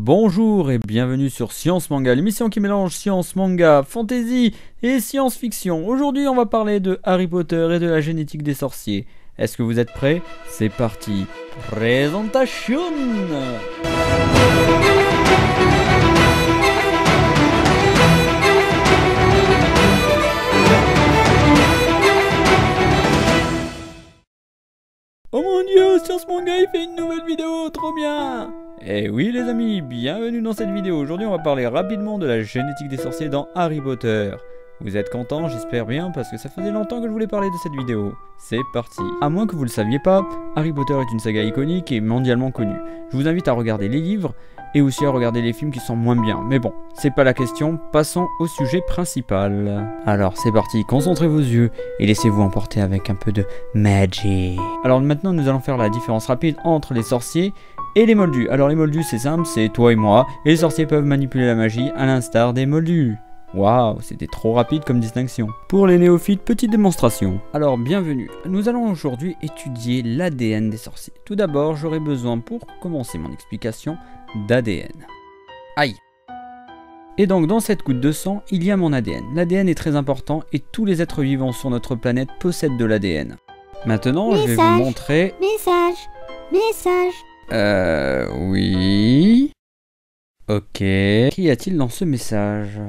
Bonjour et bienvenue sur Science Manga, l'émission qui mélange science manga, fantasy et science-fiction. Aujourd'hui, on va parler de Harry Potter et de la génétique des sorciers. Est-ce que vous êtes prêts? C'est parti. Présentation. Oh mon dieu, Science Manga il fait une nouvelle vidéo, trop bien! Eh oui les amis, bienvenue dans cette vidéo. Aujourd'hui on va parler rapidement de la génétique des sorciers dans Harry Potter. Vous êtes contents? J'espère bien parce que ça faisait longtemps que je voulais parler de cette vidéo. C'est parti. À moins que vous le saviez pas, Harry Potter est une saga iconique et mondialement connue. Je vous invite à regarder les livres et aussi à regarder les films qui sont moins bien. Mais bon, c'est pas la question, passons au sujet principal. Alors c'est parti, concentrez vos yeux et laissez-vous emporter avec un peu de magie. Alors maintenant nous allons faire la différence rapide entre les sorciers et les moldus. Alors les moldus c'est simple, c'est toi et moi, et les sorciers peuvent manipuler la magie à l'instar des moldus. Waouh, c'était trop rapide comme distinction. Pour les néophytes, petite démonstration. Alors bienvenue, nous allons aujourd'hui étudier l'ADN des sorciers. Tout d'abord, j'aurai besoin pour commencer mon explication d'ADN. Aïe. Et donc dans cette goutte de sang, il y a mon ADN. L'ADN est très important et tous les êtres vivants sur notre planète possèdent de l'ADN. Maintenant, je vais vous montrer... Message. Oui... Ok... Qu'y a-t-il dans ce message?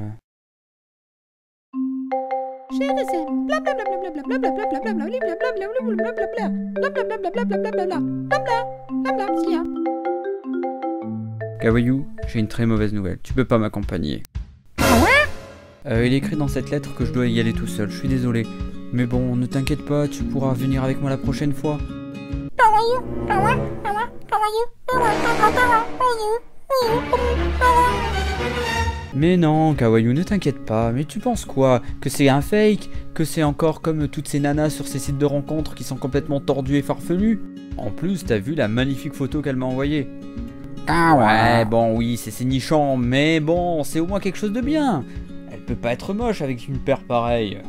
Kawaii, j'ai une très mauvaise nouvelle, tu peux pas m'accompagner. Il est écrit dans cette lettre que je dois y aller tout seul, je suis désolé. Mais bon, ne t'inquiète pas, tu pourras venir avec moi la prochaine fois. Mais non, Kawaii, ne t'inquiète pas, mais tu penses quoi? Que c'est un fake? Que c'est encore comme toutes ces nanas sur ces sites de rencontres qui sont complètement tordues et farfelues? En plus, t'as vu la magnifique photo qu'elle m'a envoyée? Ah ouais, bon oui, c'est nichant, mais bon, c'est au moins quelque chose de bien. Elle peut pas être moche avec une paire pareille.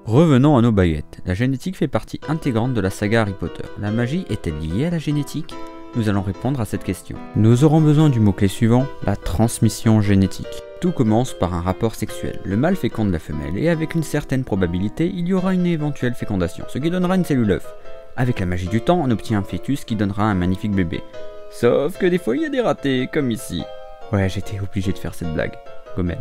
Revenons à nos baguettes. La génétique fait partie intégrante de la saga Harry Potter. La magie est-elle liée à la génétique? Nous allons répondre à cette question. Nous aurons besoin du mot-clé suivant, la transmission génétique. Tout commence par un rapport sexuel. Le mâle féconde la femelle et avec une certaine probabilité, il y aura une éventuelle fécondation, ce qui donnera une cellule œuf. Avec la magie du temps, on obtient un fœtus qui donnera un magnifique bébé. Sauf que des fois il y a des ratés, comme ici. Ouais, j'étais obligé de faire cette blague. Gomen.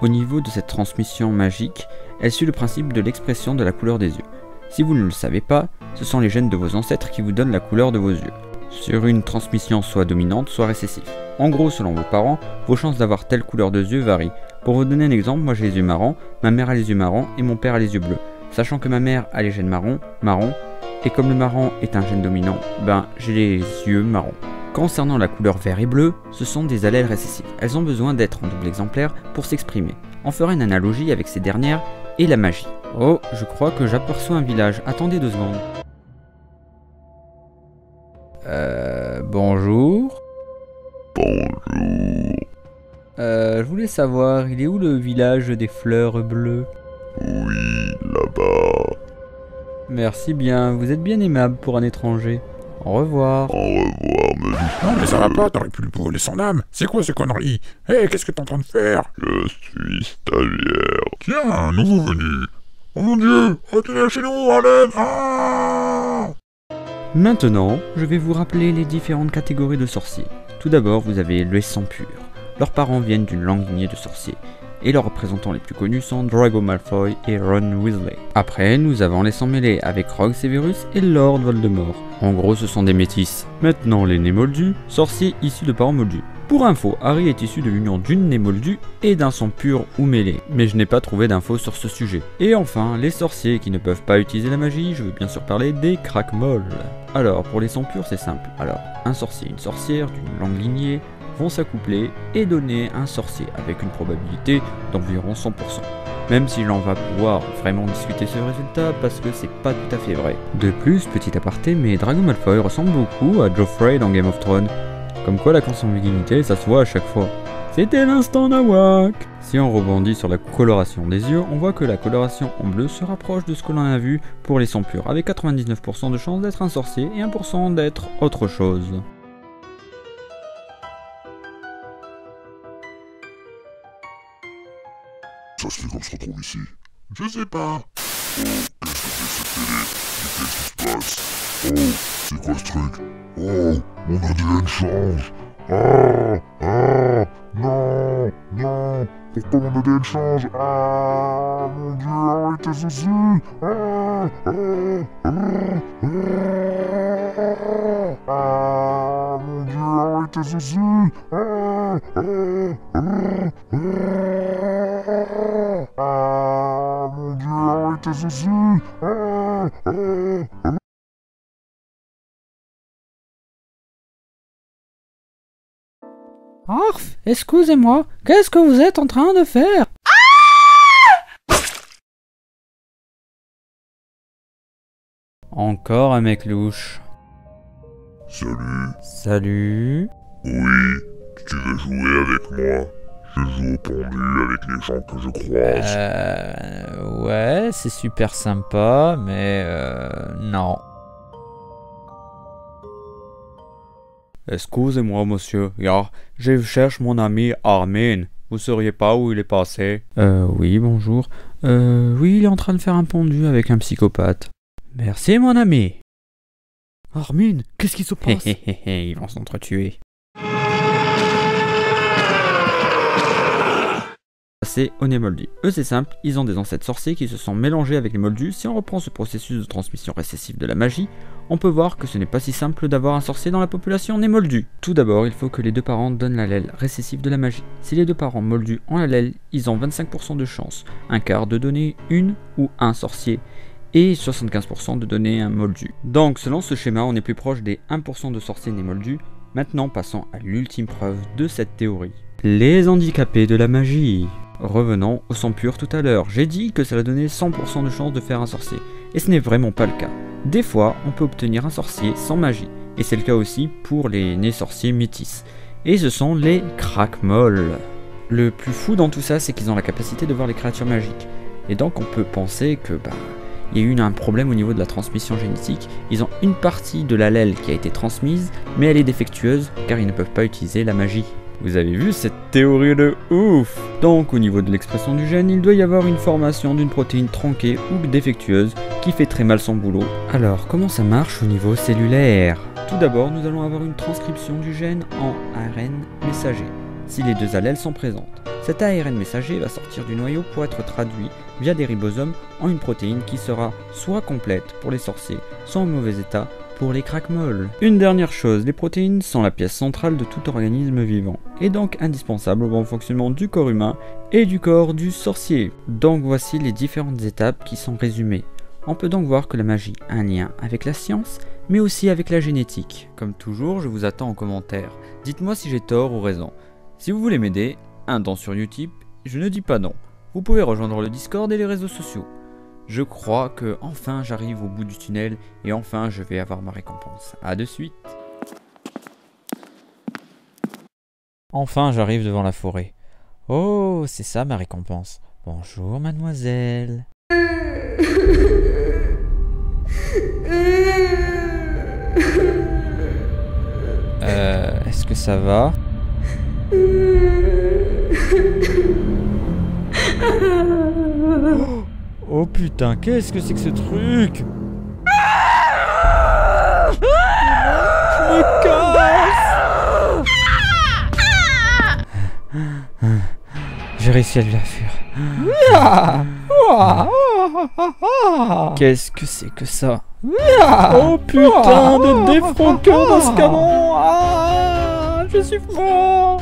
Au niveau de cette transmission magique, elle suit le principe de l'expression de la couleur des yeux. Si vous ne le savez pas, ce sont les gènes de vos ancêtres qui vous donnent la couleur de vos yeux. Sur une transmission soit dominante, soit récessive. En gros, selon vos parents, vos chances d'avoir telle couleur de yeux varient. Pour vous donner un exemple, moi j'ai les yeux marrons, ma mère a les yeux marrons et mon père a les yeux bleus. Sachant que ma mère a les gènes marron, et comme le marron est un gène dominant, ben j'ai les yeux marrons. Concernant la couleur vert et bleu, ce sont des allèles récessives. Elles ont besoin d'être en double exemplaire pour s'exprimer. On fera une analogie avec ces dernières et la magie. Oh, je crois que j'aperçois un village. Attendez 2 secondes. Bonjour. Bonjour. Je voulais savoir, il est où le village des fleurs bleues? Oui, là-bas. Merci bien, vous êtes bien aimable pour un étranger. Au revoir. Au revoir, monsieur. Non mais ça va pas, t'aurais pu lui brûler son âme. C'est quoi ces conneries? Hé, qu'est-ce que t'es en train de faire? Je suis stagiaire. Tiens, un nouveau venu. Oh mon dieu, reculez chez nous, à l'aide. Ah! Maintenant, je vais vous rappeler les différentes catégories de sorciers. Tout d'abord, vous avez les sangs purs. Leurs parents viennent d'une longue lignée de sorciers. Et leurs représentants les plus connus sont Draco Malfoy et Ron Weasley. Après, nous avons les sangs mêlés avec Rogue Severus et Lord Voldemort. En gros, ce sont des métis. Maintenant, les nés moldus, sorciers issus de parents moldus. Pour info, Harry est issu de l'union d'une née moldue et d'un sang pur ou mêlé, mais je n'ai pas trouvé d'infos sur ce sujet. Et enfin, les sorciers qui ne peuvent pas utiliser la magie, je veux bien sûr parler des craquemolles. Alors, pour les sangs purs, c'est simple. Alors, un sorcier et une sorcière d'une longue lignée vont s'accoupler et donner un sorcier avec une probabilité d'environ 100%. Même si l'on va pouvoir vraiment discuter ce résultat parce que c'est pas tout à fait vrai. De plus, petit aparté, mais Draco Malfoy ressemble beaucoup à Joffrey dans Game of Thrones. Comme quoi la consanguinité, ça se voit à chaque fois. C'était l'instant Nawak. Si on rebondit sur la coloration des yeux, on voit que la coloration en bleu se rapproche de ce que l'on a vu pour les sangs purs, avec 99% de chances d'être un sorcier et 1% d'être autre chose. fait qu'on se retrouve ici? Je sais pas. Oh, qu'est-ce que c'est que cette télé? Mais qu'est-ce qui se passe? Oh, c'est quoi ce truc? Oh, mon ADN change. Non, non, pourquoi mon ADN change? Ah, mon Dieu, arrêtez ceci. Mon Dieu, arrêtez ceci. Mon Dieu, arrêtez ceci. Arf, excusez-moi, qu'est-ce que vous êtes en train de faire? Encore un mec louche. Salut. Salut. Oui, tu veux jouer avec moi? Je joue au pendu avec les gens que je croise. Ouais, c'est super sympa, mais non. Excusez-moi, monsieur. Je cherche mon ami Armin. Vous sauriez pas où il est passé? Oui, bonjour. Oui, il est en train de faire un pendu avec un psychopathe. Merci, mon ami. Armin, qu'est-ce qui se passe? Ils vont s'entretuer. C'est au nez moldu. Eux c'est simple, ils ont des ancêtres sorciers qui se sont mélangés avec les moldus. Si on reprend ce processus de transmission récessive de la magie, on peut voir que ce n'est pas si simple d'avoir un sorcier dans la population née moldue. Tout d'abord, il faut que les deux parents donnent l'allèle récessif de la magie. Si les deux parents moldus ont l'allèle, ils ont 25% de chance, un quart de donner une ou un sorcier, et 75% de donner un moldu. Donc selon ce schéma, on est plus proche des 1% de sorciers nés moldus. Maintenant passons à l'ultime preuve de cette théorie. Les handicapés de la magie. Revenons au sang pur tout à l'heure. J'ai dit que ça donnait 100% de chance de faire un sorcier, et ce n'est vraiment pas le cas. Des fois, on peut obtenir un sorcier sans magie, et c'est le cas aussi pour les nés sorciers métis. Et ce sont les craquemolles. Le plus fou dans tout ça, c'est qu'ils ont la capacité de voir les créatures magiques. Et donc on peut penser que il y a eu un problème au niveau de la transmission génétique. Ils ont une partie de l'allèle qui a été transmise, mais elle est défectueuse car ils ne peuvent pas utiliser la magie. Vous avez vu cette théorie de ouf? Donc au niveau de l'expression du gène, il doit y avoir une formation d'une protéine tronquée ou défectueuse qui fait très mal son boulot. Alors comment ça marche au niveau cellulaire? Tout d'abord, nous allons avoir une transcription du gène en ARN messager, si les deux allèles sont présentes. Cet ARN messager va sortir du noyau pour être traduit via des ribosomes en une protéine qui sera soit complète pour les sorciers, soit en mauvais état pour les craquemolles. Une dernière chose, les protéines sont la pièce centrale de tout organisme vivant, et donc indispensables au bon fonctionnement du corps humain et du corps du sorcier. Donc voici les différentes étapes qui sont résumées. On peut donc voir que la magie a un lien avec la science, mais aussi avec la génétique. Comme toujours, je vous attends en commentaire. Dites-moi si j'ai tort ou raison. Si vous voulez m'aider, un don sur Utip, je ne dis pas non. Vous pouvez rejoindre le Discord et les réseaux sociaux. Je crois que enfin j'arrive au bout du tunnel et enfin je vais avoir ma récompense. A de suite. Enfin j'arrive devant la forêt. Oh, c'est ça ma récompense. Bonjour mademoiselle. Est-ce que ça va? Oh putain, qu'est-ce que c'est que ce truc? Je me casse. J'ai réussi à lui la fuir. Qu'est-ce que c'est que ça? Oh putain de défroqueur d'Ascalon. Je suis mort.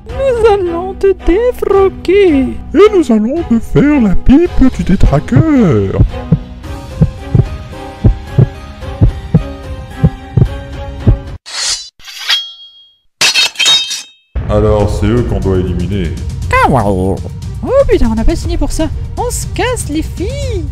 Nous allons te défroquer. Et nous allons te faire la pipe du détraqueur. Alors, c'est eux qu'on doit éliminer. Oh putain, on n'a pas signé pour ça. On se casse les filles.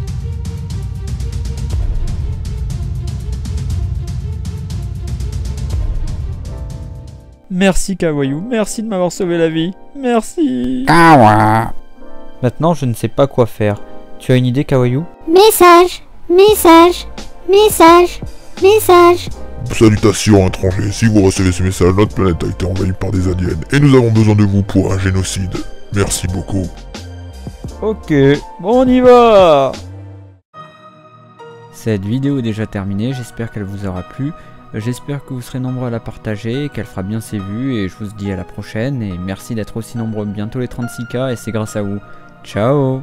Merci Kawaii, merci de m'avoir sauvé la vie. Merci. Maintenant, je ne sais pas quoi faire. Tu as une idée, Kawaii? Message, message, message, message. Salutations étrangers, si vous recevez ce message, notre planète a été envahie par des aliens et nous avons besoin de vous pour un génocide. Merci beaucoup. Ok, bon on y va. Cette vidéo est déjà terminée, j'espère qu'elle vous aura plu. J'espère que vous serez nombreux à la partager, qu'elle fera bien ses vues et je vous dis à la prochaine et merci d'être aussi nombreux, bientôt les 36K et c'est grâce à vous. Ciao.